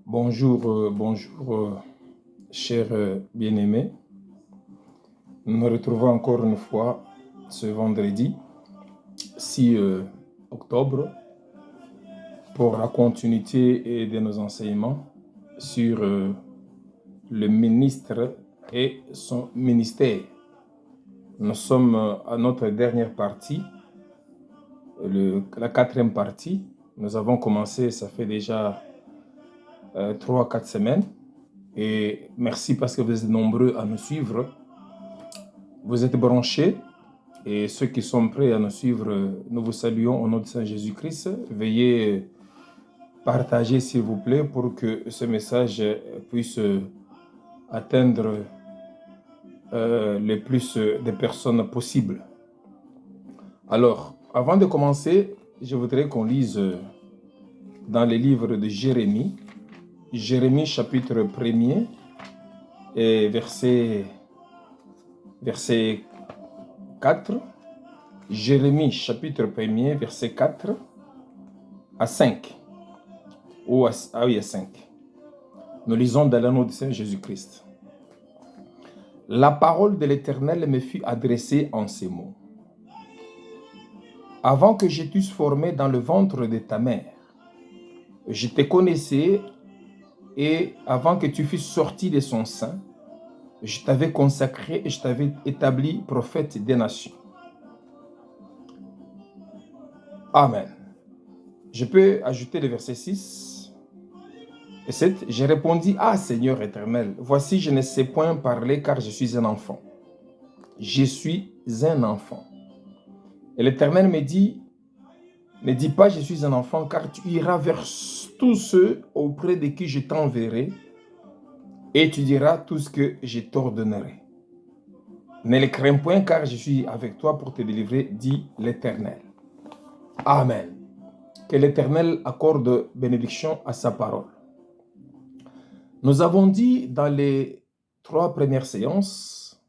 Bonjour, chers bien-aimés. Nous nous retrouvons encore une fois ce vendredi 6 octobre pour la continuité de nos enseignements sur le ministre et son ministère. Nous sommes à notre dernière partie, la quatrième partie. Nous avons commencé, ça fait déjà 3-4 semaines. Et merci parce que vous êtes nombreux à nous suivre. Vous êtes branchés et ceux qui sont prêts à nous suivre, nous vous saluons au nom de Saint Jésus-Christ. Veuillez partager s'il vous plaît pour que ce message puisse atteindre le plus de personnes possible. Alors, avant de commencer, je voudrais qu'on lise dans les livres de Jérémie, chapitre 1er et verset 4. Jérémie chapitre 1er, verset 4 à 5. À 5. Nous lisons dans le nom de Saint Jésus-Christ. La parole de l'Éternel me fut adressée en ces mots. Avant que je t'eusse formé dans le ventre de ta mère, je te connaissais, et avant que tu fusses sorti de son sein, je t'avais consacré et je t'avais établi prophète des nations. Amen. Je peux ajouter le verset 6 et 7. J'ai répondu, ah Seigneur éternel, voici je ne sais point parler car je suis un enfant. Je suis un enfant. Et l'Éternel me dit, ne dis pas je suis un enfant car tu iras vers tous ceux auprès de qui je t'enverrai et tu diras tout ce que je t'ordonnerai. Ne les crains point car je suis avec toi pour te délivrer, dit l'Éternel. Amen. Que l'Éternel accorde bénédiction à sa parole. Nous avons dit dans les 3 premières séances,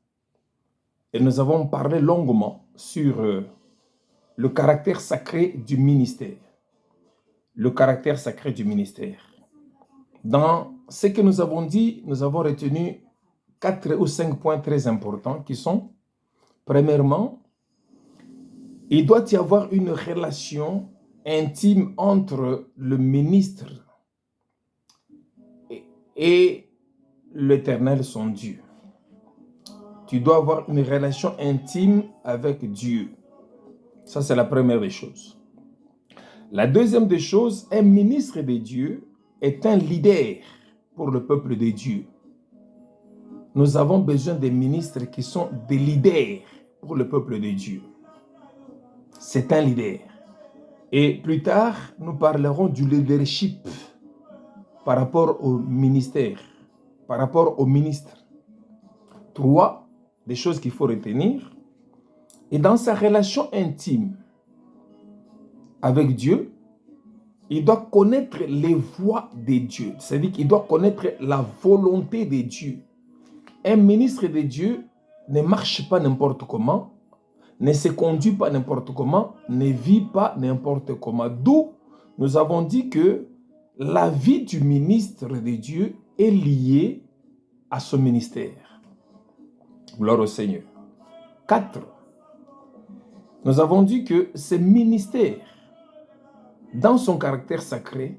et nous avons parlé longuement sur le caractère sacré du ministère. Le caractère sacré du ministère. Dans ce que nous avons dit, nous avons retenu 4 ou 5 points très importants qui sont, premièrement, il doit y avoir une relation intime entre le ministre et l'Éternel, son Dieu. Tu dois avoir une relation intime avec Dieu. Ça, c'est la première des choses. La deuxième des choses, un ministre de Dieu est un leader pour le peuple de Dieu. Nous avons besoin des ministres qui sont des leaders pour le peuple de Dieu. C'est un leader. Et plus tard, nous parlerons du leadership par rapport au ministère, par rapport au ministre. 3 des choses qu'il faut retenir. Et dans sa relation intime avec Dieu, il doit connaître les voies de Dieu. C'est-à-dire qu'il doit connaître la volonté de Dieu. Un ministre de Dieu ne marche pas n'importe comment, ne se conduit pas n'importe comment, ne vit pas n'importe comment. D'où nous avons dit que la vie du ministre de Dieu est liée à son ministère. Gloire au Seigneur. 4. Nous avons dit que ce ministère, dans son caractère sacré,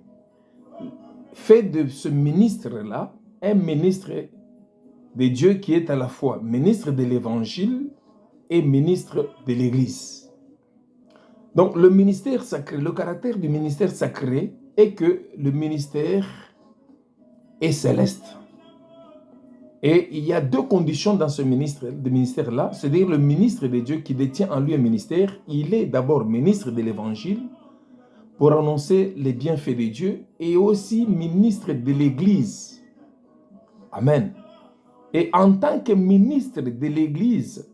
fait de ce ministre-là un ministre de Dieu qui est à la fois ministre de l'Évangile et ministre de l'Église. Donc le ministère sacré, le caractère du ministère sacré est que le ministère est céleste. Et il y a 2 conditions dans ce ministère-là, c'est-à-dire le ministre de Dieu qui détient en lui un ministère, il est d'abord ministre de l'Évangile pour annoncer les bienfaits de Dieu et aussi ministre de l'Église. Amen. Et en tant que ministre de l'Église,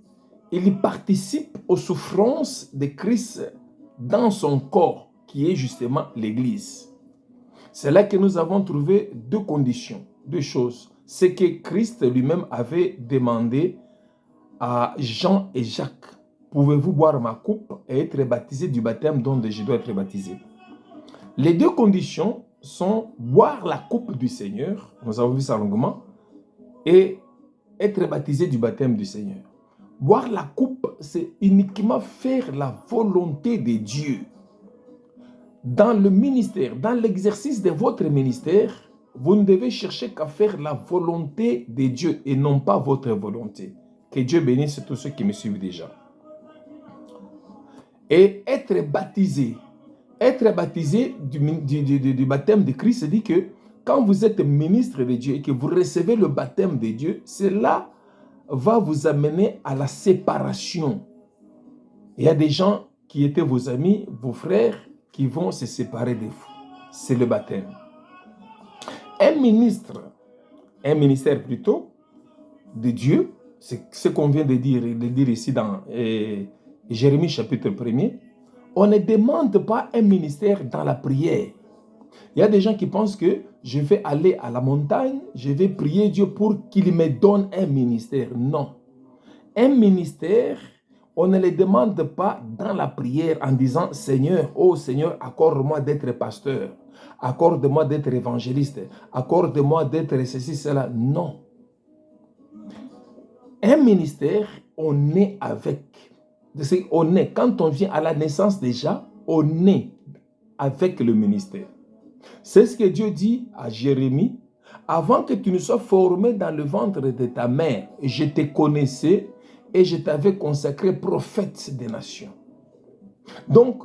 il participe aux souffrances de Christ dans son corps, qui est justement l'Église. C'est là que nous avons trouvé 2 conditions, 2 choses. C'est que Christ lui-même avait demandé à Jean et Jacques, pouvez-vous boire ma coupe et être baptisé du baptême dont je dois être baptisé? Les 2 conditions sont boire la coupe du Seigneur, nous avons vu ça longuement, et être baptisé du baptême du Seigneur. Boire la coupe, c'est uniquement faire la volonté de Dieu. Dans le ministère, dans l'exercice de votre ministère, vous ne devez chercher qu'à faire la volonté de Dieu et non pas votre volonté. Que Dieu bénisse tous ceux qui me suivent déjà. Et être baptisé du baptême de Christ, dit que quand vous êtes ministre de Dieu et que vous recevez le baptême de Dieu, cela va vous amener à la séparation. Il y a des gens qui étaient vos amis, vos frères, qui vont se séparer de vous. C'est le baptême. Un ministère plutôt, de Dieu, c'est ce qu'on vient de dire ici dans Jérémie chapitre 1er, on ne demande pas un ministère dans la prière. Il y a des gens qui pensent que je vais aller à la montagne, je vais prier Dieu pour qu'il me donne un ministère. Non. Un ministère, on ne le demande pas dans la prière en disant « Seigneur, oh Seigneur, accorde-moi d'être pasteur, accorde-moi d'être évangéliste, accorde-moi d'être ceci, cela. » Non. Un ministère, on est avec. On est, quand on vient à la naissance déjà, on est avec le ministère. C'est ce que Dieu dit à Jérémie. Avant que tu ne sois formé dans le ventre de ta mère, je te connaissais et je t'avais consacré prophète des nations. Donc,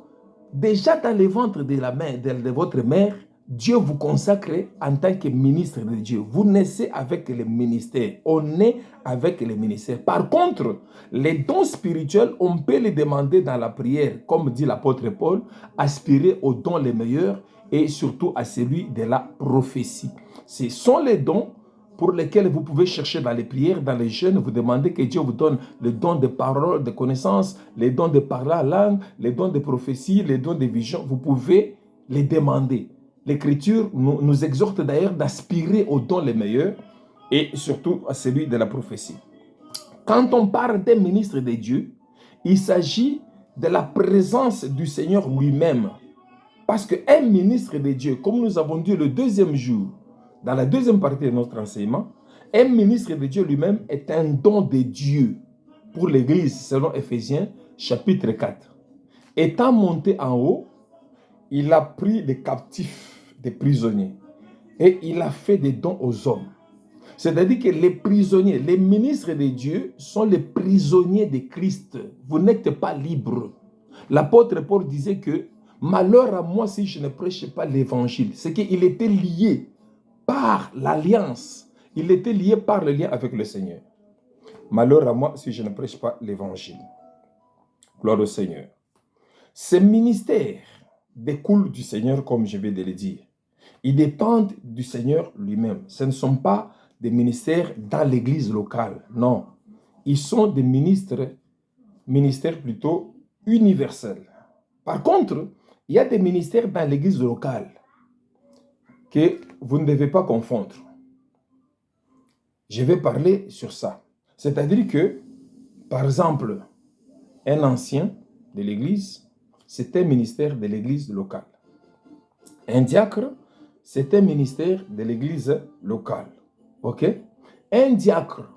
déjà dans le ventre de la mère, de votre mère, Dieu vous consacre en tant que ministre de Dieu. Vous naissez avec le ministère. On est avec le ministère. Par contre, les dons spirituels, on peut les demander dans la prière, comme dit l'apôtre Paul, aspirer aux dons les meilleurs et surtout à celui de la prophétie. Ce sont les dons pour lesquels vous pouvez chercher dans les prières, dans les jeûnes, vous demandez que Dieu vous donne le don de parole, de connaissance, les dons de parler en langue, les dons de prophétie, les dons de vision. Vous pouvez les demander. L'Écriture nous exhorte d'ailleurs d'aspirer aux dons les meilleurs et surtout à celui de la prophétie. Quand on parle des ministres de Dieu, il s'agit de la présence du Seigneur lui-même. Parce qu'un ministre de Dieu, comme nous avons dit le deuxième jour, dans la deuxième partie de notre enseignement, un ministre de Dieu lui-même est un don de Dieu pour l'Église, selon Éphésiens chapitre 4. Étant monté en haut, il a pris des captifs, des prisonniers, et il a fait des dons aux hommes. C'est-à-dire que les prisonniers, les ministres de Dieu sont les prisonniers de Christ. Vous n'êtes pas libres. L'apôtre Paul disait que malheur à moi si je ne prêche pas l'évangile. C'est qu'il était lié par l'alliance. Il était lié par le lien avec le Seigneur. Malheur à moi si je ne prêche pas l'évangile. Gloire au Seigneur. Ces ministères découlent du Seigneur, comme je vais de le dire. Ils dépendent du Seigneur lui-même. Ce ne sont pas des ministères dans l'église locale. Non. Ils sont des ministères plutôt universels. Par contre, il y a des ministères dans l'église locale que vous ne devez pas confondre. Je vais parler sur ça. C'est-à-dire que, par exemple, un ancien de l'église, c'est un ministère de l'église locale. Un diacre, c'est un ministère de l'église locale. Ok? Un diacre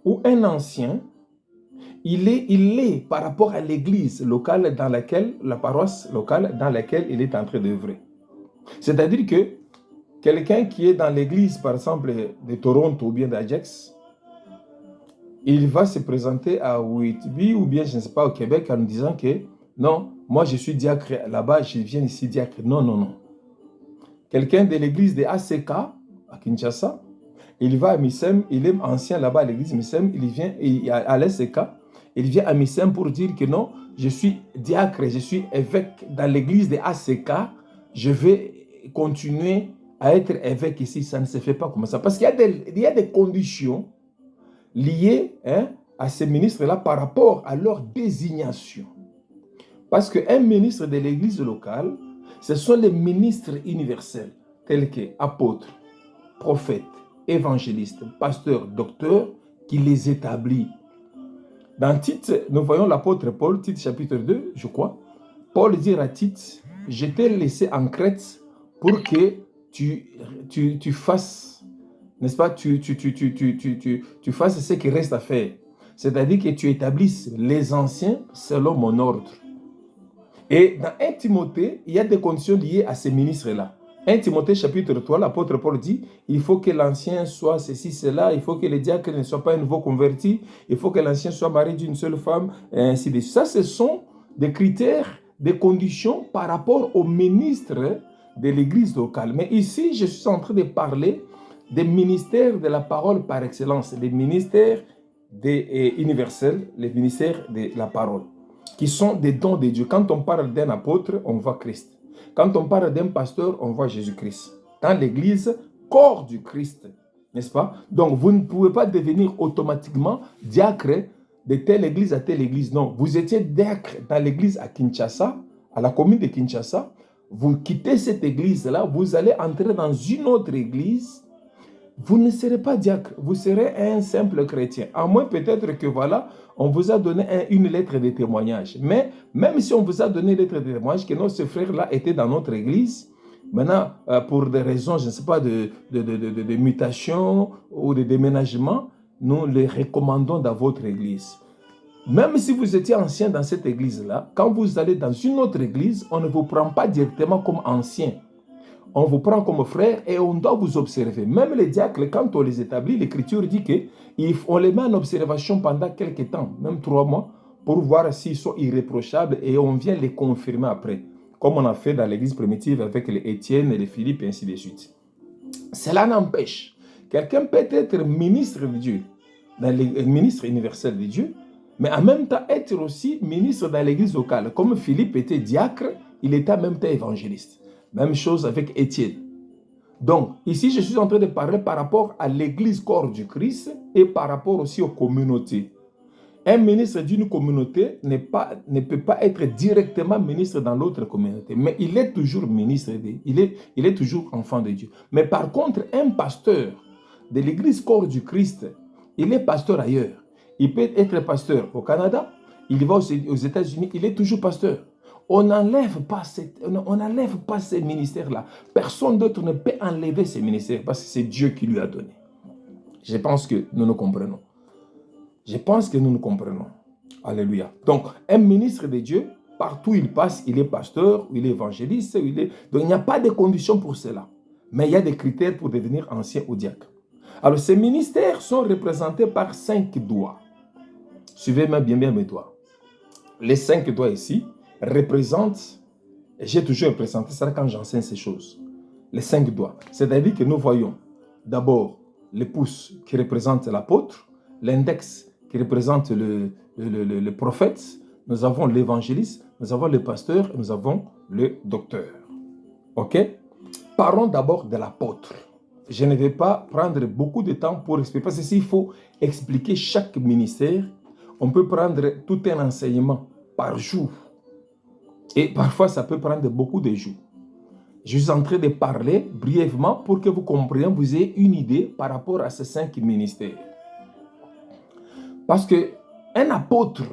ou un ancien, il est par rapport à l'église locale dans laquelle, la paroisse locale dans laquelle il est en train d'œuvrer. C'est-à-dire que quelqu'un qui est dans l'église, par exemple, de Toronto ou bien d'Ajax, il va se présenter à Whitby ou bien, je ne sais pas, au Québec en nous disant que non, moi je suis diacre là-bas, je viens ici diacre. Non, non, non. Quelqu'un de l'église de ACK à Kinshasa, il va à Missem, il est ancien là-bas à l'église Missem, il vient à l'ACK, il vient à Missem pour dire que non, je suis diacre, je suis évêque dans l'église de ACK, je vais continuer à être évêque ici. Ça ne se fait pas comme ça. Parce qu'il y a des conditions liées à ces ministres-là par rapport à leur désignation. Parce qu'un ministre de l'église locale, ce sont les ministres universels, tels que apôtres, prophètes, évangélistes, pasteurs, docteurs, qui les établit. Dans Tite, nous voyons l'apôtre Paul, Tite chapitre 2, je crois. Paul dit à Tite, je t'ai laissé en Crète pour que tu fasses, n'est-ce pas, tu fasses ce qui reste à faire. C'est-à-dire que tu établisses les anciens selon mon ordre. Et dans 1 Timothée, il y a des conditions liées à ces ministres-là. 1 Timothée chapitre 3, l'apôtre Paul dit, il faut que l'ancien soit ceci, cela, il faut que le diacre ne soit pas un nouveau converti, il faut que l'ancien soit marié d'une seule femme, et ainsi de suite. Ça, ce sont des critères, des conditions par rapport aux ministres de l'église locale. Mais ici, je suis en train de parler des ministères de la parole par excellence, les ministères universels, les ministères de la parole, qui sont des dons de Dieu. Quand on parle d'un apôtre, on voit Christ. Quand on parle d'un pasteur, on voit Jésus-Christ. Dans l'église, corps du Christ, n'est-ce pas? Donc, vous ne pouvez pas devenir automatiquement diacre de telle église à telle église. Non, vous étiez diacre dans l'église à Kinshasa, à la commune de Kinshasa. Vous quittez cette église-là, vous allez entrer dans une autre église. Vous ne serez pas diacre, vous serez un simple chrétien. À moins peut-être que voilà, on vous a donné une lettre de témoignage. Mais même si on vous a donné une lettre de témoignage, que ce frère-là était dans notre église, maintenant, pour des raisons, je ne sais pas, de mutation ou de déménagement, nous les recommandons dans votre église. Même si vous étiez ancien dans cette église-là, quand vous allez dans une autre église, on ne vous prend pas directement comme ancien. On vous prend comme frère et on doit vous observer. Même les diacres, quand on les établit, l'Écriture dit qu'on les met en observation pendant quelques temps, même 3 mois, pour voir s'ils sont irréprochables et on vient les confirmer après, comme on a fait dans l'Église primitive avec les Étienne et les Philippe et ainsi de suite. Cela n'empêche, quelqu'un peut être ministre de Dieu, ministre universel de Dieu, mais en même temps être aussi ministre dans l'Église locale. Comme Philippe était diacre, il était en même temps évangéliste. Même chose avec Étienne. Donc, ici, je suis en train de parler par rapport à l'Église corps du Christ et par rapport aussi aux communautés. Un ministre d'une communauté ne peut pas être directement ministre dans l'autre communauté, mais il est toujours ministre, il est toujours enfant de Dieu. Mais par contre, un pasteur de l'Église corps du Christ, il est pasteur ailleurs. Il peut être pasteur au Canada, il va aux États-Unis, il est toujours pasteur. On n'enlève pas ces ministères-là. Personne d'autre ne peut enlever ces ministères parce que c'est Dieu qui lui a donné. Je pense que nous nous comprenons. Je pense que nous nous comprenons. Alléluia. Donc, un ministre de Dieu, partout où il passe, il est pasteur, il est évangéliste, donc il n'y a pas de conditions pour cela. Mais il y a des critères pour devenir ancien ou diacre. Alors, ces ministères sont représentés par 5 doigts. Suivez-moi bien mes doigts. Les 5 doigts ici représentent, et j'ai toujours représenté ça quand j'enseigne ces choses, les 5 doigts. C'est-à-dire que nous voyons d'abord le pouce qui représente l'apôtre, l'index qui représente le prophète, nous avons l'évangéliste, nous avons le pasteur, et nous avons le docteur. Ok? Parlons d'abord de l'apôtre. Je ne vais pas prendre beaucoup de temps pour expliquer, parce que s'il faut expliquer chaque ministère, on peut prendre tout un enseignement par jour. Et parfois, ça peut prendre beaucoup de jours. Je suis en train de parler brièvement pour que vous compreniez, vous ayez une idée par rapport à ces 5 ministères. Parce qu'un apôtre,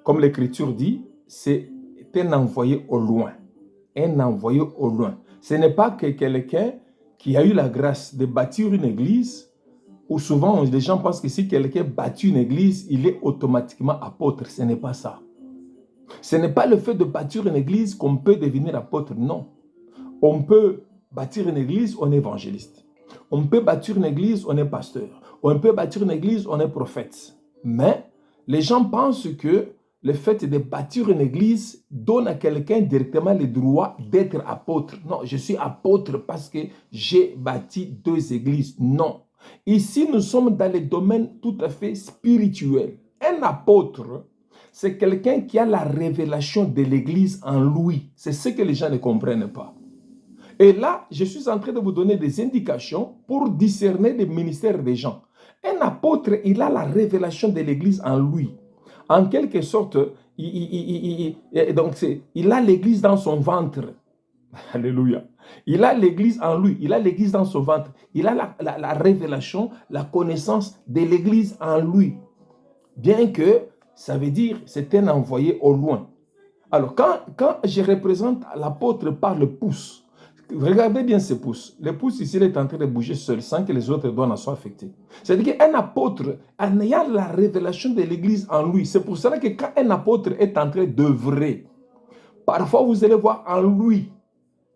comme l'Écriture dit, c'est un envoyé au loin. Un envoyé au loin. Ce n'est pas que quelqu'un qui a eu la grâce de bâtir une église, ou souvent les gens pensent que si quelqu'un bâtit une église, il est automatiquement apôtre. Ce n'est pas ça. Ce n'est pas le fait de bâtir une église qu'on peut devenir apôtre, non. On peut bâtir une église, on est évangéliste. On peut bâtir une église, on est pasteur. On peut bâtir une église, on est prophète. Mais les gens pensent que le fait de bâtir une église donne à quelqu'un directement le droit d'être apôtre. Non, je suis apôtre parce que j'ai bâti 2 églises. Non. Ici, nous sommes dans le domaine tout à fait spirituel. Un apôtre, c'est quelqu'un qui a la révélation de l'église en lui. C'est ce que les gens ne comprennent pas. Et là, je suis en train de vous donner des indications pour discerner les ministères des gens. Un apôtre, il a la révélation de l'église en lui. En quelque sorte, il a l'église dans son ventre. Alléluia. Il a l'église en lui, il a l'église dans son ventre. Il a la révélation, la connaissance de l'église en lui. Bien que, ça veut dire, c'est un envoyé au loin. Alors, quand je représente l'apôtre par le pouce, Regardez bien ses pouces. Les pouces ici, il est en train de bouger seul sans que les autres doigts en soient affectés. C'est-à-dire qu'un apôtre, en ayant la révélation de l'Église en lui, c'est pour cela que quand un apôtre est en train d'œuvrer, parfois vous allez voir en lui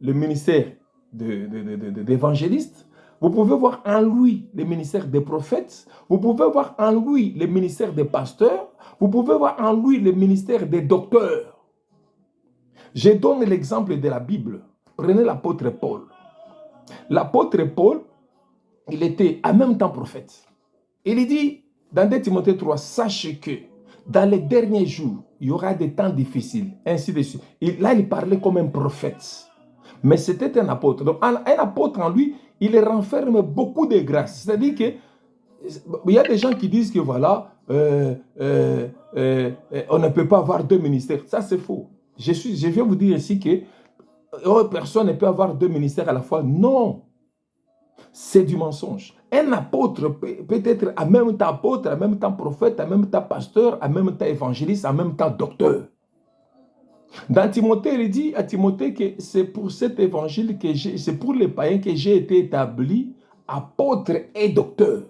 le ministère d'évangéliste, vous pouvez voir en lui le ministère des prophètes, vous pouvez voir en lui le ministère des pasteurs, vous pouvez voir en lui le ministère des docteurs. Je donne l'exemple de la Bible. Prenez l'apôtre Paul. L'apôtre Paul, il était en même temps prophète. Il dit dans 2 Timothée 3, sachez que dans les derniers jours, il y aura des temps difficiles, ainsi de suite. Là, il parlait comme un prophète. Mais c'était un apôtre. Donc, un apôtre en lui, il renferme beaucoup de grâce. C'est-à-dire que il y a des gens qui disent que voilà, on ne peut pas avoir deux ministères. Ça, c'est faux. Je viens vous dire ici que personne ne peut avoir deux ministères à la fois. Non, c'est du mensonge. Un apôtre peut être en même temps apôtre, en même temps prophète, en même temps pasteur, en même temps évangéliste, en même temps docteur. Dans Timothée, il dit à Timothée que c'est pour cet évangile, c'est pour les païens que j'ai été établi apôtre et docteur.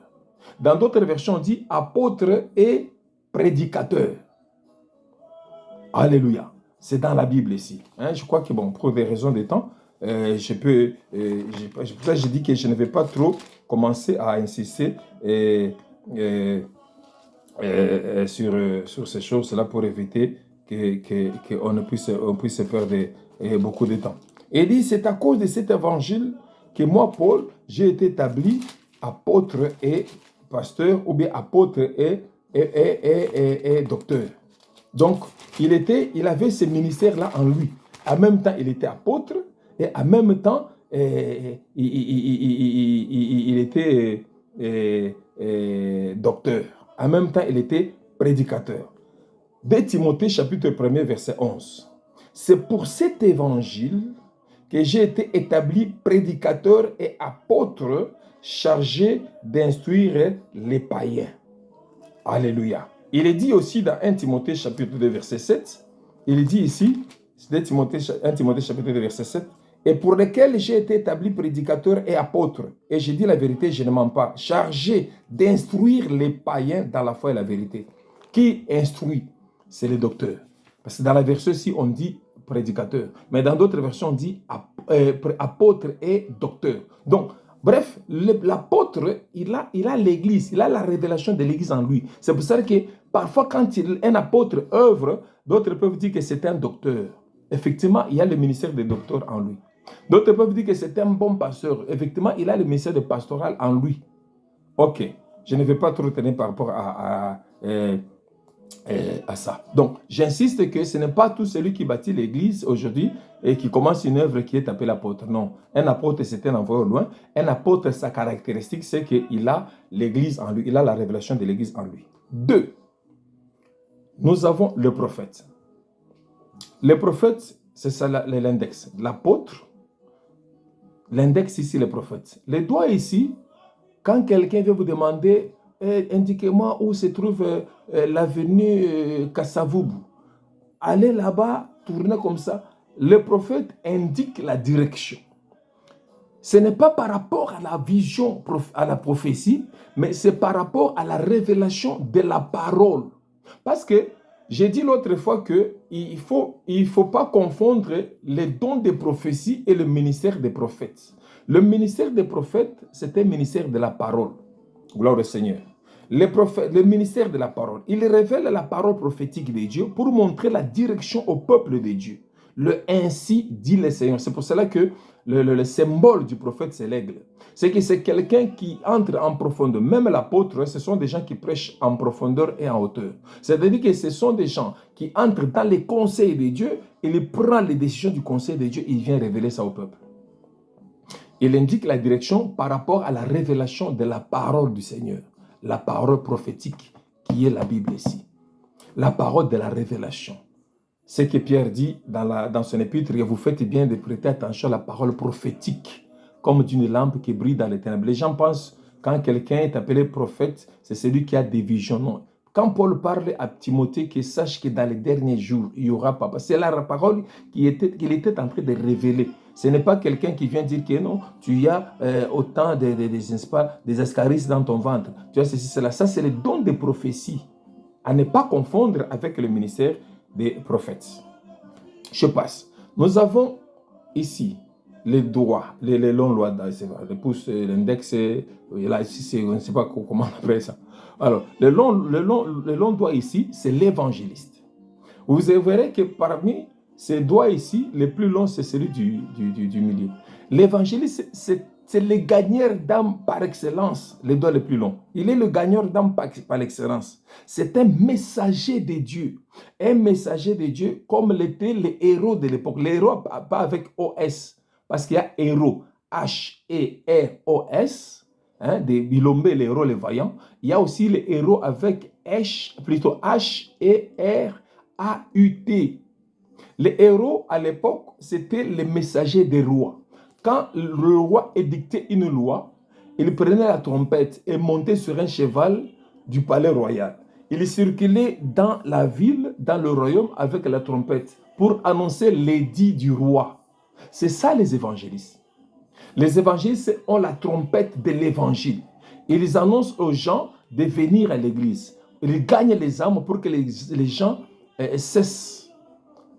Dans d'autres versions, on dit apôtre et prédicateur. Alléluia. C'est dans la Bible ici. Je crois que, bon, pour des raisons de temps, c'est pour ça que je dis que je ne vais pas trop commencer à insister sur ces choses-là pour éviter qu'on puisse perdre beaucoup de temps. Et il dit, c'est à cause de cet évangile que moi, Paul, j'ai été établi apôtre et pasteur, ou bien apôtre et docteur. Donc, il avait ce ministère-là en lui. En même temps, il était apôtre et en même temps, il était docteur. En même temps, il était prédicateur. 2 Timothée chapitre 1er, verset 11. C'est pour cet évangile que j'ai été établi prédicateur et apôtre chargé d'instruire les païens. Alléluia. Il est dit aussi dans 1 Timothée chapitre 2 verset 7, il dit ici, 1 Timothée chapitre 2 verset 7, et pour lesquels j'ai été établi prédicateur et apôtre, et je dis la vérité, je ne mens pas, chargé d'instruire les païens dans la foi et la vérité. Qui instruit? C'est le docteur. Parce que dans la version-ci, on dit prédicateur, mais dans d'autres versions, on dit apôtre et docteur. Donc, bref, l'apôtre, il a l'église, il a la révélation de l'église en lui. C'est pour ça que parfois, quand un apôtre œuvre, d'autres peuvent dire que c'est un docteur. Effectivement, il y a le ministère des docteurs en lui. D'autres peuvent dire que c'est un bon pasteur. Effectivement, il a le ministère de pastoral en lui. Ok, je ne vais pas trop retenir par rapport à ça. Donc, j'insiste que ce n'est pas tout celui qui bâtit l'église aujourd'hui et qui commence une œuvre qui est appelé apôtre. Non, un apôtre, c'est un envoyé au loin. Un apôtre, sa caractéristique, c'est qu'il a l'église en lui. Il a la révélation de l'église en lui. 2. Nous avons le prophète. Le prophète, c'est ça l'index. L'apôtre, l'index ici, le prophète. Les doigts ici, quand quelqu'un vient vous demander, indiquez-moi où se trouve l'avenue Kassavoubou. Allez là-bas, tournez comme ça. Le prophète indique la direction. Ce n'est pas par rapport à la vision, à la prophétie, mais c'est par rapport à la révélation de la parole. Parce que j'ai dit l'autre fois qu'il ne faut pas confondre les dons des prophéties et le ministère des prophètes. Le ministère des prophètes, c'est un ministère de la parole. Gloire au Seigneur. Le ministère de la parole, il révèle la parole prophétique de Dieu pour montrer la direction au peuple de Dieu. Le ainsi dit le Seigneur. C'est pour cela que le symbole du prophète, c'est l'aigle. C'est que c'est quelqu'un qui entre en profondeur. Même l'apôtre, ce sont des gens qui prêchent en profondeur et en hauteur. C'est-à-dire que ce sont des gens qui entrent dans les conseils de Dieu, il prend les décisions du conseil de Dieu, il vient révéler ça au peuple. Il indique la direction par rapport à la révélation de la parole du Seigneur. La parole prophétique qui est la Bible ici. La parole de la révélation. Ce que Pierre dit dans son épître, vous faites bien de prêter attention à la parole prophétique, comme d'une lampe qui brille dans les ténèbres. Les gens pensent, quand quelqu'un est appelé prophète, c'est celui qui a des visions. Non. Quand Paul parle à Timothée, qu'il sache que dans les derniers jours, il y aura pas. C'est la parole qu'il était en train de révéler. Ce n'est pas quelqu'un qui vient dire que non, tu as autant des ascaris dans ton ventre. Tu as ceci, cela. Ça, c'est le don des prophéties. À ne pas confondre avec le ministère des prophètes. Je passe. Nous avons ici les doigts, les longs doigts, le pouce, l'index, là ici, on ne sait pas comment on appelle ça. Alors, le long doigt ici, c'est l'évangéliste. Vous verrez que parmi ces doigts ici, le plus long, c'est celui du milieu. L'évangéliste, c'est le gagneur d'âme par excellence, le doigt le plus long. Il est le gagneur d'âme par excellence. C'est un messager de Dieu. Un messager de Dieu comme l'étaient les héros de l'époque. Les héros, pas avec OS, parce qu'il y a héros, H-E-R-O-S, hein, des Bilombe, les héros, les vaillants. Il y a aussi les héros avec plutôt H-E-R-A-U-T. Les héros, à l'époque, c'était les messagers des rois. Quand le roi édictait une loi, il prenait la trompette et montait sur un cheval du palais royal. Il circulait dans la ville, dans le royaume, avec la trompette pour annoncer l'édit du roi. C'est ça les évangélistes. Les évangélistes ont la trompette de l'évangile. Ils annoncent aux gens de venir à l'église. Ils gagnent les âmes pour que les gens cessent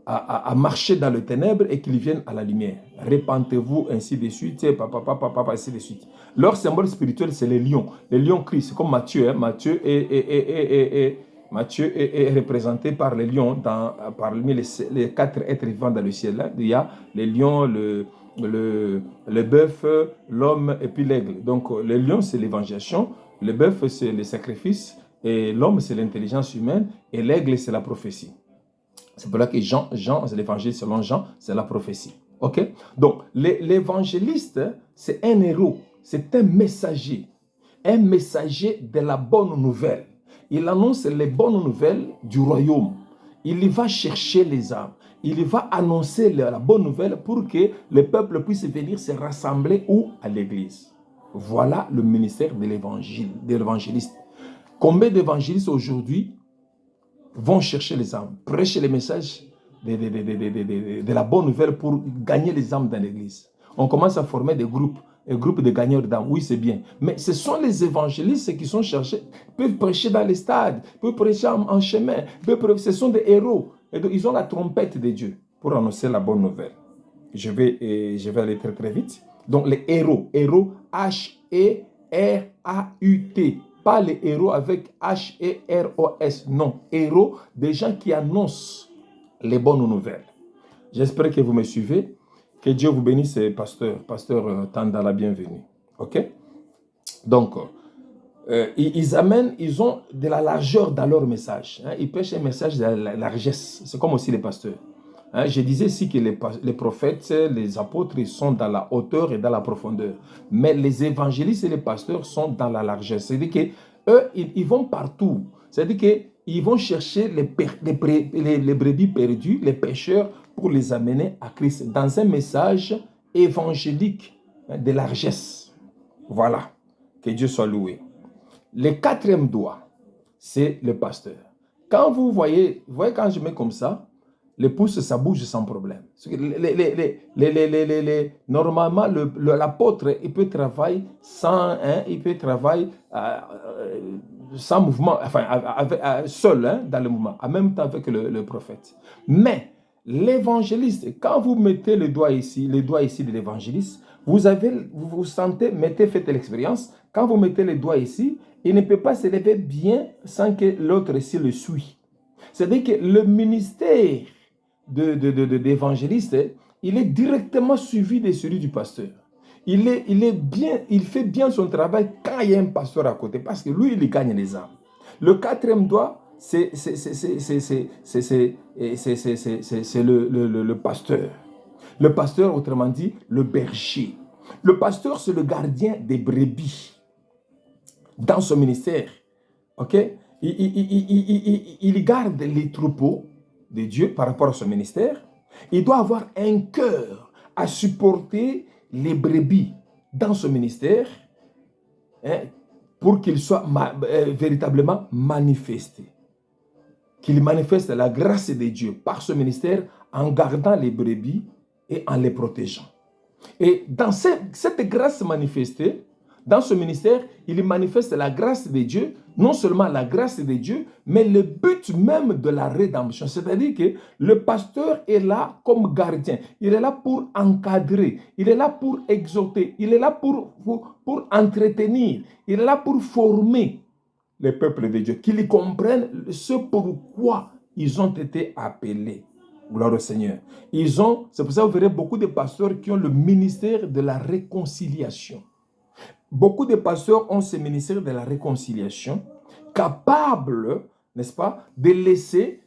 à marcher dans le ténèbre et qu'ils viennent à la lumière. Répentez-vous, ainsi de suite, ainsi de suite. Leur symbole spirituel, c'est les lions. Les lions crient, c'est comme Matthieu. Hein. Matthieu est représenté par les lions parmi les 4 êtres vivants dans le ciel. Là. Il y a les lions, le bœuf, l'homme et puis l'aigle. Donc, les lions, c'est l'évangélisation. Le bœuf, c'est le sacrifice. Et l'homme, c'est l'intelligence humaine. Et l'aigle, c'est la prophétie. C'est pour là que Jean, c'est l'évangile selon Jean, c'est la prophétie. Ok? Donc, l'évangéliste, c'est un héros, c'est un messager de la bonne nouvelle. Il annonce les bonnes nouvelles du royaume. Il y va chercher les âmes. Il y va annoncer la bonne nouvelle pour que le peuple puisse venir se rassembler où? À l'église. Voilà le ministère de l'évangéliste. Combien d'évangélistes aujourd'hui vont chercher les âmes, prêcher les messages de la bonne nouvelle pour gagner les âmes dans l'église. On commence à former des groupes de gagneurs d'âmes. Oui, c'est bien. Mais ce sont les évangélistes qui sont cherchés, peuvent prêcher dans les stades, peuvent prêcher en chemin, ce sont des héros. Et donc, ils ont la trompette de Dieu pour annoncer la bonne nouvelle. Je vais aller très très vite. Donc, les héros, H-E-R-A-U-T. Pas les héros avec H-E-R-O-S. Non, héros, des gens qui annoncent les bonnes nouvelles. J'espère que vous me suivez. Que Dieu vous bénisse, pasteur Tanda, la bienvenue. Ok? Donc, ils ont de la largeur dans leur message. Hein? Ils prêchent un message de la largesse. C'est comme aussi les pasteurs. Hein? Je disais ici que les prophètes, les apôtres, ils sont dans la hauteur et dans la profondeur. Mais les évangélistes et les pasteurs sont dans la largesse. C'est-à-dire qu'eux, ils vont partout. C'est-à-dire qu'ils vont chercher les brebis perdues, les pécheurs, pour les amener à Christ dans un message évangélique de largesse. Voilà. Que Dieu soit loué. Le 4e doigt, c'est le pasteur. Quand vous voyez quand je mets comme ça, le pouce, ça bouge sans problème. Normalement, l'apôtre, il peut travailler sans mouvement, enfin, seul, dans le mouvement, en même temps avec le prophète. Mais l'évangéliste, quand vous mettez le doigt ici de l'évangéliste, vous sentez, faites l'expérience, quand vous mettez le doigt ici, il ne peut pas se lever bien sans que l'autre ici le suit. C'est-à-dire que le ministère d'évangéliste, il est directement suivi de celui du pasteur. Il fait bien son travail quand il y a un pasteur à côté, parce que lui, il gagne les âmes. Le 4e doigt, c'est le pasteur. Le pasteur, autrement dit, le berger. Le pasteur, c'est le gardien des brebis dans son ministère. Ok? Il garde les troupeaux de Dieu par rapport à son ministère. Il doit avoir un cœur à supporter les brebis dans son ministère, hein, pour qu'il soit véritablement manifesté. Qu'il manifeste la grâce de Dieu par ce ministère en gardant les brebis et en les protégeant. Et dans cette grâce manifestée, dans ce ministère, il manifeste la grâce de Dieu, non seulement la grâce de Dieu, mais le but même de la rédemption. C'est-à-dire que le pasteur est là comme gardien. Il est là pour encadrer, il est là pour exhorter, il est là pour entretenir, il est là pour former les peuples de Dieu, qu'ils comprennent ce pourquoi ils ont été appelés. Gloire au Seigneur. C'est pour ça que vous verrez beaucoup de pasteurs qui ont le ministère de la réconciliation. Beaucoup de pasteurs ont ce ministère de la réconciliation, capable, n'est-ce pas, de laisser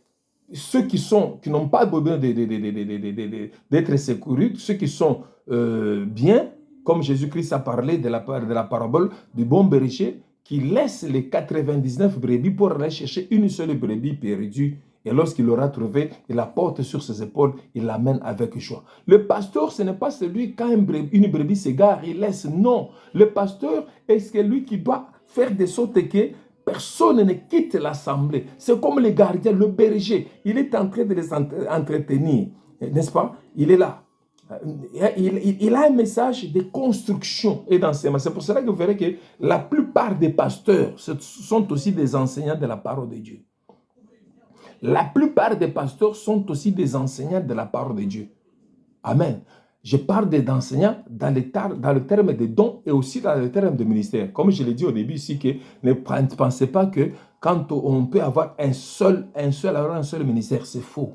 ceux qui n'ont pas besoin d'être secourus, ceux qui sont bien, comme Jésus-Christ a parlé de la parabole du bon berger, qui laisse les 99 brebis pour aller chercher une seule brebis perdue. Et lorsqu'il l'aura trouvé, il la porte sur ses épaules, il l'amène avec joie. Le pasteur, ce n'est pas celui, quand une brebis s'égare, il laisse. Non, le pasteur est celui qui doit faire de sorte que personne ne quitte l'assemblée. C'est comme le gardien, le berger. Il est en train de les entretenir, n'est-ce pas? Il est là. Il a un message de construction et d'enseignement. C'est pour cela que vous verrez que la plupart des pasteurs sont aussi des enseignants de la parole de Dieu. La plupart des pasteurs sont aussi des enseignants de la parole de Dieu. Amen. Je parle d'enseignants dans le terme de dons et aussi dans le terme de ministère. Comme je l'ai dit au début ici, que ne pensez pas que quand on peut avoir un seul ministère, c'est faux.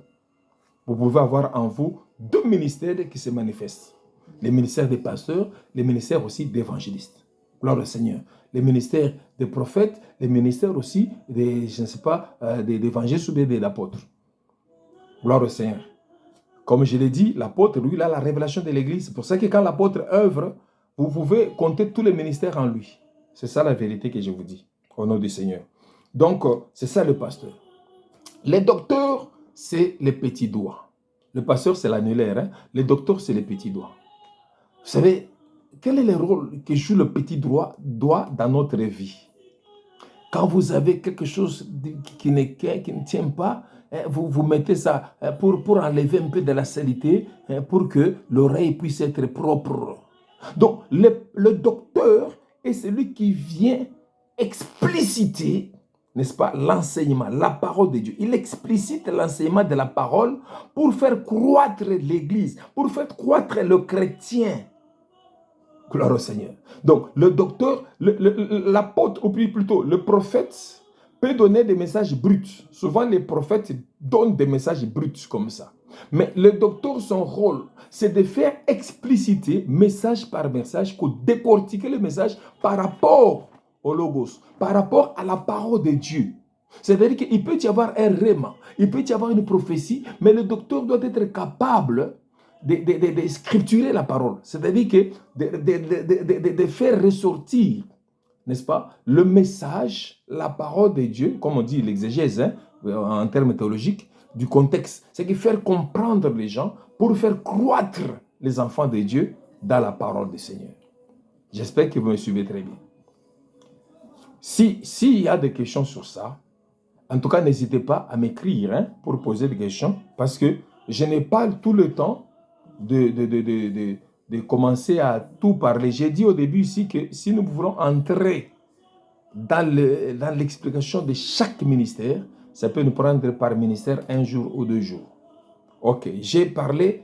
Vous pouvez avoir en vous deux ministères qui se manifestent. Le ministère des pasteurs, le ministère aussi d'évangélistes. Gloire au Seigneur. Le ministère des prophètes, le ministère aussi des, je ne sais pas, des évangélistes ou des apôtres. Gloire au Seigneur. Comme je l'ai dit, l'apôtre, lui, il a la révélation de l'Église. C'est pour ça que quand l'apôtre œuvre, vous pouvez compter tous les ministères en lui. C'est ça la vérité que je vous dis, au nom du Seigneur. Donc, c'est ça le pasteur. Les docteurs, c'est les petits doigts. Le pasteur, c'est l'annulaire. Hein? Les docteurs, c'est les petits doigts. Vous savez, quel est le rôle que joue le petit doigt dans notre vie? Quand vous avez quelque chose qui ne tient pas, vous mettez ça pour enlever un peu de la saleté, pour que l'oreille puisse être propre. Donc, le docteur est celui qui vient expliciter, n'est-ce pas, l'enseignement, la parole de Dieu. Il explicite l'enseignement de la parole pour faire croître l'Église, pour faire croître le chrétien. Gloire au Seigneur. Donc, le docteur, l'apôtre, ou plutôt le prophète, peut donner des messages bruts. Souvent, les prophètes donnent des messages bruts comme ça. Mais le docteur, son rôle, c'est de faire expliciter, message par message, décortiquer le message par rapport au logos, par rapport à la parole de Dieu. C'est-à-dire qu'il peut y avoir un réma, il peut y avoir une prophétie, mais le docteur doit être capable de scripturer la parole. C'est-à-dire que de faire ressortir, n'est-ce pas, le message, la parole de Dieu, comme on dit l'exégèse, hein, en termes théologiques, du contexte. C'est que faire comprendre les gens pour faire croître les enfants de Dieu dans la parole du Seigneur. J'espère que vous me suivez très bien. S'il y a des questions sur ça, en tout cas, n'hésitez pas à m'écrire hein, pour poser des questions, parce que je n'ai pas tout le temps de commencer à tout parler. J'ai dit au début ici que si nous voulons entrer dans l'explication de chaque ministère, ça peut nous prendre par ministère 1 jour ou 2 jours. Ok, j'ai parlé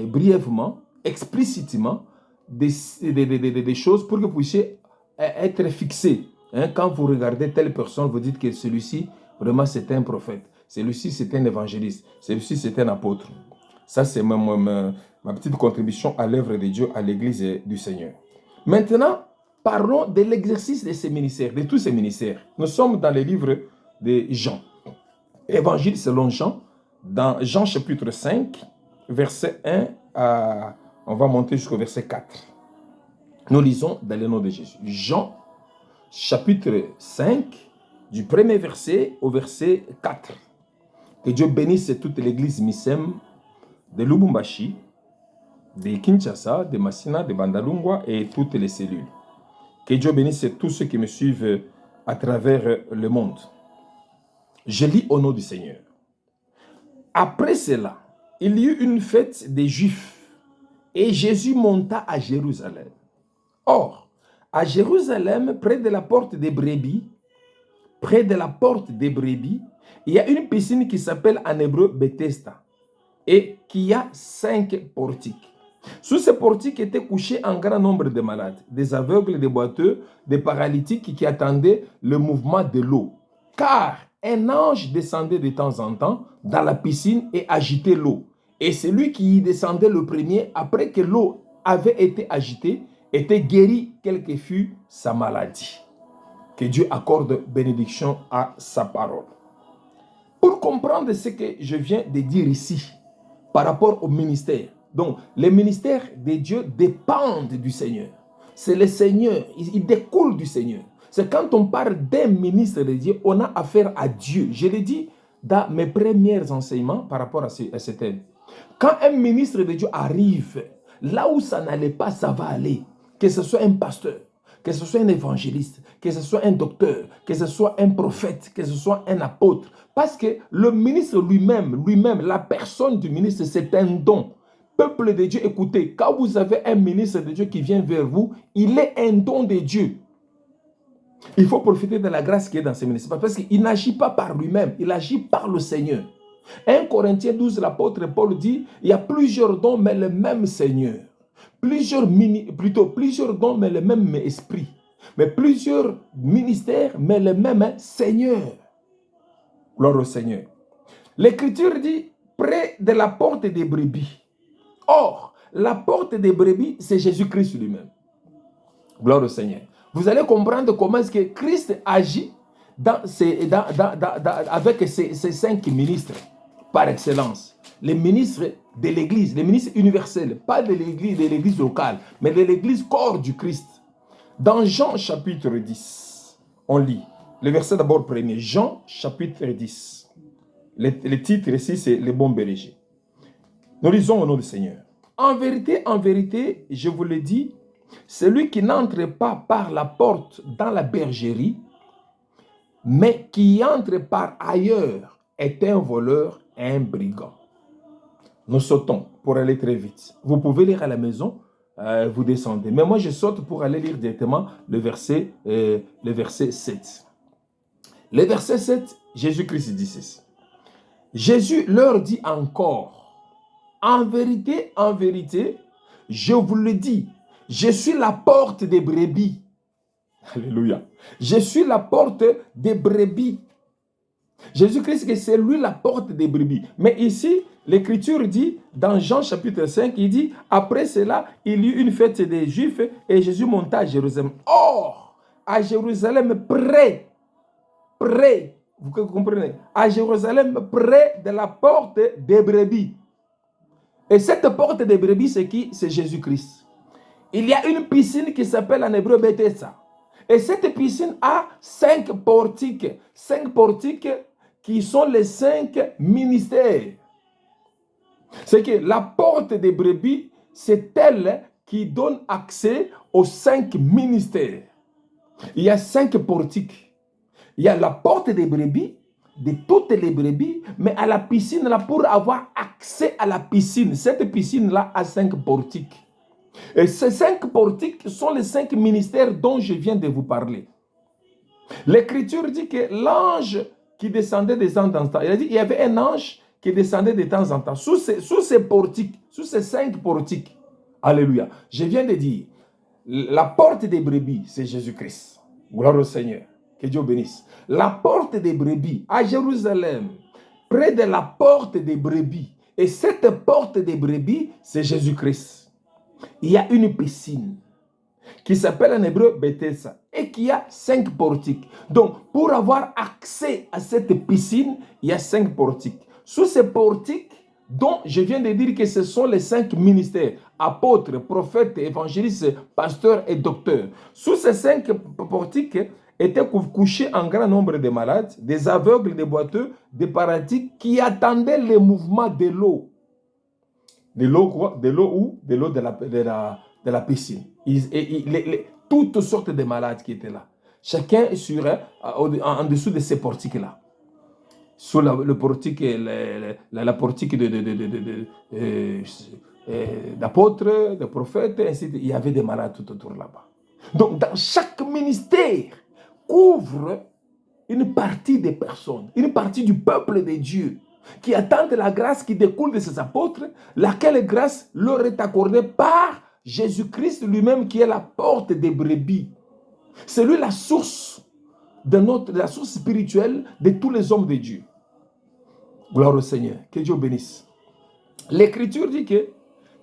brièvement, explicitement des choses pour que vous puissiez être fixés. Hein, quand vous regardez telle personne, vous dites que celui-ci, vraiment, c'est un prophète. Celui-ci, c'est un évangéliste. Celui-ci, c'est un apôtre. Ça, c'est ma petite contribution à l'œuvre de Dieu, à l'Église du Seigneur. Maintenant, parlons de l'exercice de ces ministères, de tous ces ministères. Nous sommes dans le livre de Jean. Évangile selon Jean, dans Jean chapitre 5, verset 1 à... On va monter jusqu'au verset 4. Nous lisons dans le nom de Jésus. Jean chapitre 5, du premier verset au verset 4. Que Dieu bénisse toute l'église Missem de Lubumbashi, de Kinshasa, de Massina, de Bandalungwa et toutes les cellules. Que Dieu bénisse tous ceux qui me suivent à travers le monde. Je lis au nom du Seigneur. Après cela, il y eut une fête des Juifs Et Jésus monta à Jérusalem. Or, à Jérusalem, près de la porte des brebis, il y a une piscine qui s'appelle en hébreu Bethesda et qui a 5 portiques. Sous ces portiques étaient couchés un grand nombre de malades, des aveugles, des boiteux, des paralytiques qui attendaient le mouvement de l'eau. Car un ange descendait de temps en temps dans la piscine et agitait l'eau. Et celui qui y descendait le premier, après que l'eau avait été agitée, était guéri, quelle que fût sa maladie. Que Dieu accorde bénédiction à sa parole. Pour comprendre ce que je viens de dire ici, par rapport au ministère, donc les ministères de Dieu dépendent du Seigneur. C'est le Seigneur, il découle du Seigneur. C'est quand on parle d'un ministre de Dieu, on a affaire à Dieu. Je l'ai dit dans mes premiers enseignements par rapport à ce thème. Quand un ministre de Dieu arrive, là où ça n'allait pas, ça va aller. Que ce soit un pasteur, que ce soit un évangéliste, que ce soit un docteur, que ce soit un prophète, que ce soit un apôtre. Parce que le ministre lui-même, la personne du ministre, c'est un don. Peuple de Dieu, écoutez, quand vous avez un ministre de Dieu qui vient vers vous, il est un don de Dieu. Il faut profiter de la grâce qui est dans ce ministère. Parce qu'il n'agit pas par lui-même, il agit par le Seigneur. 1 Corinthiens 12, l'apôtre Paul dit, il y a plusieurs dons, mais le même Seigneur. Plusieurs dons, mais le même esprit. Mais plusieurs ministères, mais le même Seigneur. Gloire au Seigneur. L'Écriture dit, près de la porte des brebis. Or, la porte des brebis, c'est Jésus-Christ lui-même. Gloire au Seigneur. Vous allez comprendre comment est-ce que Christ agit avec ses 5 ministres par excellence. Les ministres de l'Église, les ministres universels, pas de l'Église locale, mais de l'Église corps du Christ. Dans Jean chapitre 10, on lit le verset d'abord premier, Jean chapitre 10. Le titre ici, c'est le bon berger. Nous lisons au nom du Seigneur. En vérité, je vous le dis, celui qui n'entre pas par la porte dans la bergerie, mais qui entre par ailleurs, est un voleur et un brigand. Nous sautons pour aller très vite. Vous pouvez lire à la maison, vous descendez. Mais moi, je saute pour aller lire directement le verset 7. Le verset 7, Jésus-Christ dit ceci. Jésus leur dit encore, en vérité, je vous le dis, je suis la porte des brebis. Alléluia. Je suis la porte des brebis. Jésus-Christ, c'est lui la porte des brebis. Mais ici, l'Écriture dit, dans Jean chapitre 5, il dit, après cela, il y eut une fête des Juifs et Jésus monta à Jérusalem. Or, à Jérusalem, près, vous comprenez, à Jérusalem, près de la porte des brebis. Et cette porte des brebis, c'est qui? C'est Jésus-Christ. Il y a une piscine qui s'appelle en hébreu Bethesda. Et cette piscine a 5 portiques. 5 portiques qui sont les 5 ministères. C'est que la porte des brebis, c'est elle qui donne accès aux 5 ministères. Il y a 5 portiques. Il y a la porte des brebis, de toutes les brebis, mais à la piscine, là, pour avoir accès à la piscine, cette piscine-là a 5 portiques. Et ces 5 portiques sont les 5 ministères dont je viens de vous parler. L'Écriture dit que l'ange qui descendait de temps en temps, il a dit qu'il y avait un ange qui descendait de temps en temps sous ces portiques, sous ces 5 portiques. Alléluia. Je viens de dire, la porte des brebis, c'est Jésus-Christ. Gloire au Seigneur. Que Dieu bénisse. La porte des brebis à Jérusalem, près de la porte des brebis. Et cette porte des brebis, c'est Jésus-Christ. Il y a une piscine qui s'appelle en hébreu Bethesda et qui a 5 portiques. Donc, pour avoir accès à cette piscine, il y a 5 portiques. Sous ces portiques, dont je viens de dire que ce sont les 5 ministères, apôtres, prophètes, évangélistes, pasteurs et docteurs. Sous ces 5 portiques étaient couchés un grand nombre de malades, des aveugles, des boiteux, des paralytiques qui attendaient le mouvement de l'eau. De l'eau quoi? De l'eau où? De l'eau de la piscine. Toutes sortes de malades qui étaient là. Chacun en dessous de ces portiques-là. Sous le portique, la portique d'apôtres, de prophètes, ainsi de suite. Il y avait des malades tout autour là-bas. Donc, dans chaque ministère, couvre une partie des personnes, une partie du peuple de Dieu, qui attendent la grâce qui découle de ces apôtres, laquelle grâce leur est accordée par Jésus-Christ lui-même, qui est la porte des brebis. C'est lui la source la source spirituelle de tous les hommes de Dieu. Gloire au Seigneur. Que Dieu bénisse. L'Écriture dit que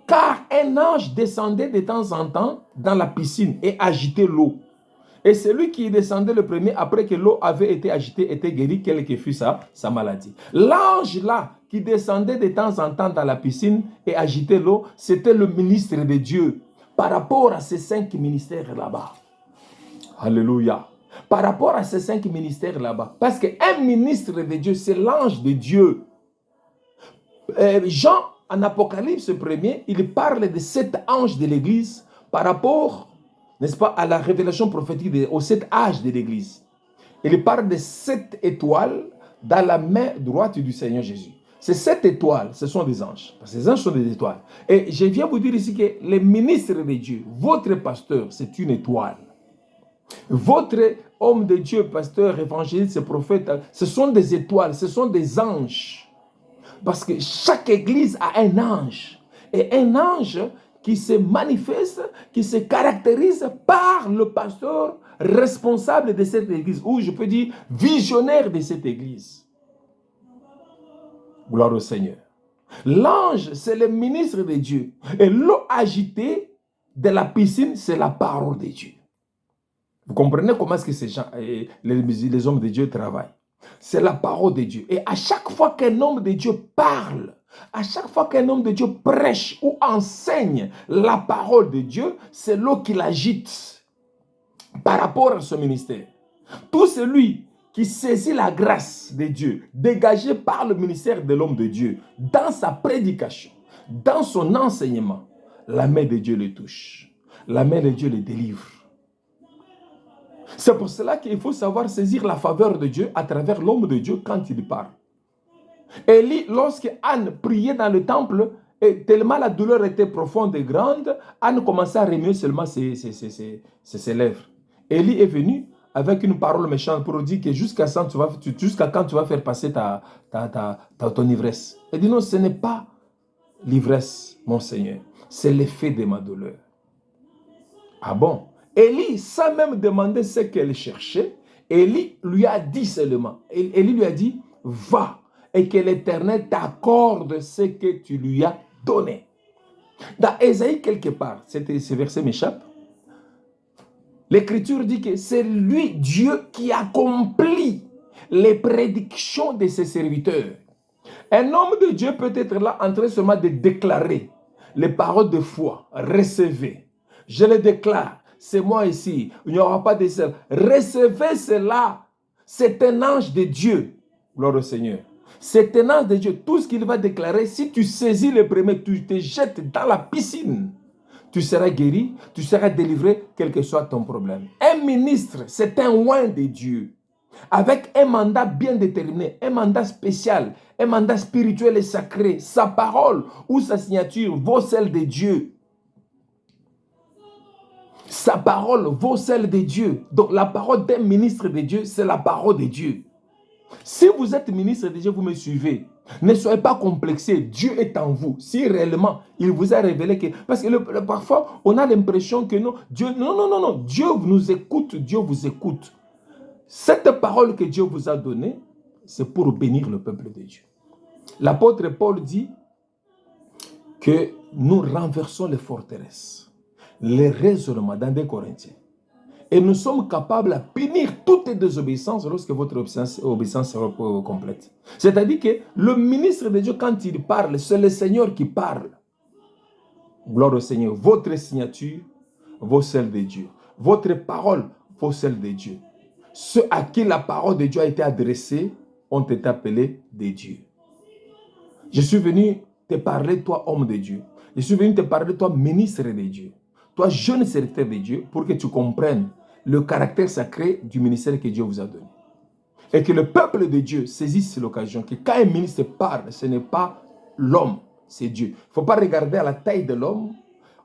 car un ange descendait de temps en temps dans la piscine et agitait l'eau. Et celui qui descendait le premier, après que l'eau avait été agitée, était guéri, quelle que fût sa maladie. L'ange là, qui descendait de temps en temps dans la piscine et agitait l'eau, c'était le ministre de Dieu. Par rapport à ces 5 ministères là-bas. Alléluia. Par rapport à ces 5 ministères là-bas. Parce qu'un ministre de Dieu, c'est l'ange de Dieu. Jean, en Apocalypse 1er, il parle de 7 anges de l'Église par rapport, n'est-ce pas, à la révélation prophétique aux 7 âges de l'Église. Il parle de 7 étoiles dans la main droite du Seigneur Jésus. Ces 7 étoiles, ce sont des anges. Parce que ces anges sont des étoiles. Et je viens vous dire ici que les ministres de Dieu, votre pasteur, c'est une étoile. Votre homme de Dieu, pasteur, évangéliste, prophète, ce sont des étoiles, ce sont des anges. Parce que chaque église a un ange. Et un ange qui se manifeste, qui se caractérise par le pasteur responsable de cette église, ou je peux dire visionnaire de cette église. Gloire au Seigneur. L'ange, c'est le ministre de Dieu. Et l'eau agitée de la piscine, c'est la parole de Dieu. Vous comprenez comment est-ce que ces gens, les hommes de Dieu travaillent? C'est la parole de Dieu. Et à chaque fois qu'un homme de Dieu parle, à chaque fois qu'un homme de Dieu prêche ou enseigne la parole de Dieu, c'est l'eau qui l'agite par rapport à ce ministère. Tout celui qui saisit la grâce de Dieu, dégagée par le ministère de l'homme de Dieu, dans sa prédication, dans son enseignement, la main de Dieu le touche. La main de Dieu le délivre. C'est pour cela qu'il faut savoir saisir la faveur de Dieu à travers l'homme de Dieu quand il parle. Élie, lorsque Anne priait dans le temple, et tellement la douleur était profonde et grande, Anne commençait à remuer seulement ses lèvres. Élie est venu avec une parole méchante pour dire que jusqu'à quand tu vas faire passer ton ivresse. Elle dit non, ce n'est pas l'ivresse, mon Seigneur, c'est l'effet de ma douleur. Ah bon? Élie, sans même demander ce qu'elle cherchait, Élie lui a dit seulement, Élie lui a dit, va et que l'Éternel t'accorde ce que tu lui as donné. Dans Ésaïe quelque part, ce verset m'échappe, l'Écriture dit que c'est lui, Dieu, qui accomplit les prédictions de ses serviteurs. Un homme de Dieu peut être là en train seulement de déclarer les paroles de foi, recevez. Je les déclare. C'est moi ici, il n'y aura pas de seul. Recevez cela. C'est un ange de Dieu. Gloire au Seigneur. C'est un ange de Dieu. Tout ce qu'il va déclarer, si tu saisis le premier, tu te jettes dans la piscine. Tu seras guéri, tu seras délivré, quel que soit ton problème. Un ministre, c'est un oint de Dieu. Avec un mandat bien déterminé, un mandat spécial, un mandat spirituel et sacré. Sa parole ou sa signature vaut celle de Dieu. Sa parole vaut celle de Dieu. Donc la parole d'un ministre de Dieu, c'est la parole de Dieu. Si vous êtes ministre de Dieu, vous me suivez. Ne soyez pas complexés. Dieu est en vous. Si réellement, il vous a révélé que... Parce que parfois, on a l'impression que non, Dieu... Non. Dieu nous écoute. Dieu vous écoute. Cette parole que Dieu vous a donnée, c'est pour bénir le peuple de Dieu. L'apôtre Paul dit que nous renversons les forteresses. Les raisonnements dans 2 Corinthiens. Et nous sommes capables de punir toute désobéissance lorsque votre obéissance sera complète. C'est-à-dire que le ministre de Dieu, quand il parle, c'est le Seigneur qui parle. Gloire au Seigneur. Votre signature vaut celle de Dieu. Votre parole vaut celle de Dieu. Ceux à qui la parole de Dieu a été adressée ont été appelés des dieux. Je suis venu te parler, toi, homme de Dieu. Je suis venu te parler, toi, ministre de Dieu. Toi, jeune serviteur de Dieu, pour que tu comprennes le caractère sacré du ministère que Dieu vous a donné. Et que le peuple de Dieu saisisse l'occasion, que quand un ministre parle, ce n'est pas l'homme, c'est Dieu. Il ne faut pas regarder à la taille de l'homme,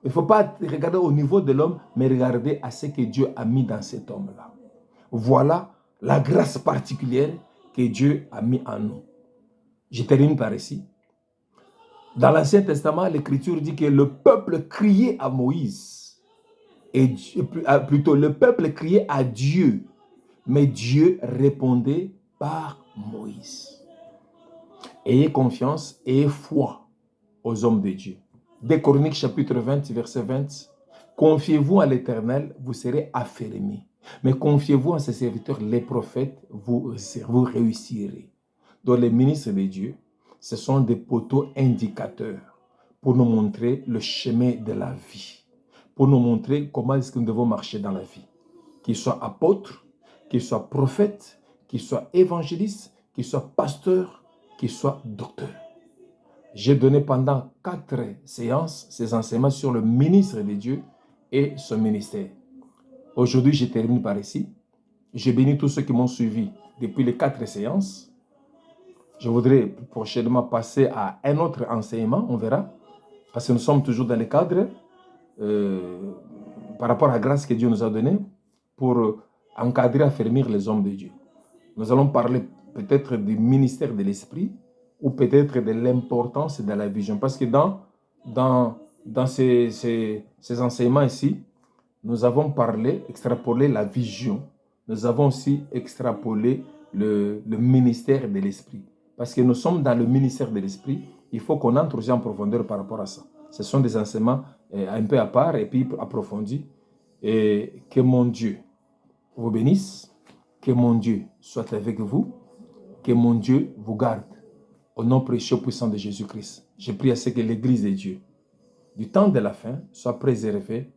il ne faut pas regarder au niveau de l'homme, mais regarder à ce que Dieu a mis dans cet homme-là. Voilà la grâce particulière que Dieu a mis en nous. Je termine par ici. Dans l'Ancien Testament, l'Écriture dit que le peuple criait à Moïse. Et plutôt, le peuple criait à Dieu. Mais Dieu répondait par Moïse. Ayez confiance et foi aux hommes de Dieu. 2 Chroniques chapitre 20, verset 20. Confiez-vous à l'Éternel, vous serez affermis. Mais confiez-vous à ses serviteurs, les prophètes, vous réussirez. Donc les ministres de Dieu, ce sont des poteaux indicateurs pour nous montrer le chemin de la vie, pour nous montrer comment est-ce que nous devons marcher dans la vie. Qu'ils soient apôtres, qu'ils soient prophètes, qu'ils soient évangélistes, qu'ils soient pasteurs, qu'ils soient docteurs. J'ai donné pendant 4 séances ces enseignements sur le ministre de Dieu et son ministère. Aujourd'hui, je termine par ici. Je bénis tous ceux qui m'ont suivi depuis les 4 séances. Je voudrais prochainement passer à un autre enseignement, on verra, parce que nous sommes toujours dans le cadre par rapport à la grâce que Dieu nous a donnée pour encadrer, affermir les hommes de Dieu. Nous allons parler peut-être du ministère de l'Esprit ou peut-être de l'importance de la vision, parce que dans ces enseignements ici, nous avons extrapolé la vision, nous avons aussi extrapolé le ministère de l'Esprit. Parce que nous sommes dans le ministère de l'Esprit, il faut qu'on entre aussi en profondeur par rapport à ça. Ce sont des enseignements un peu à part et puis approfondis. Et que mon Dieu vous bénisse, que mon Dieu soit avec vous, que mon Dieu vous garde. Au nom précieux puissant de Jésus-Christ, je prie à ce que l'Église de Dieu, du temps de la fin, soit préservée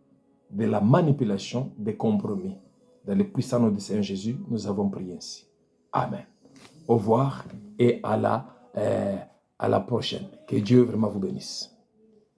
de la manipulation des compromis. Dans le puissant nom du Seigneur Jésus, nous avons prié ainsi. Amen. Au revoir et à la prochaine. Que Dieu vraiment vous bénisse.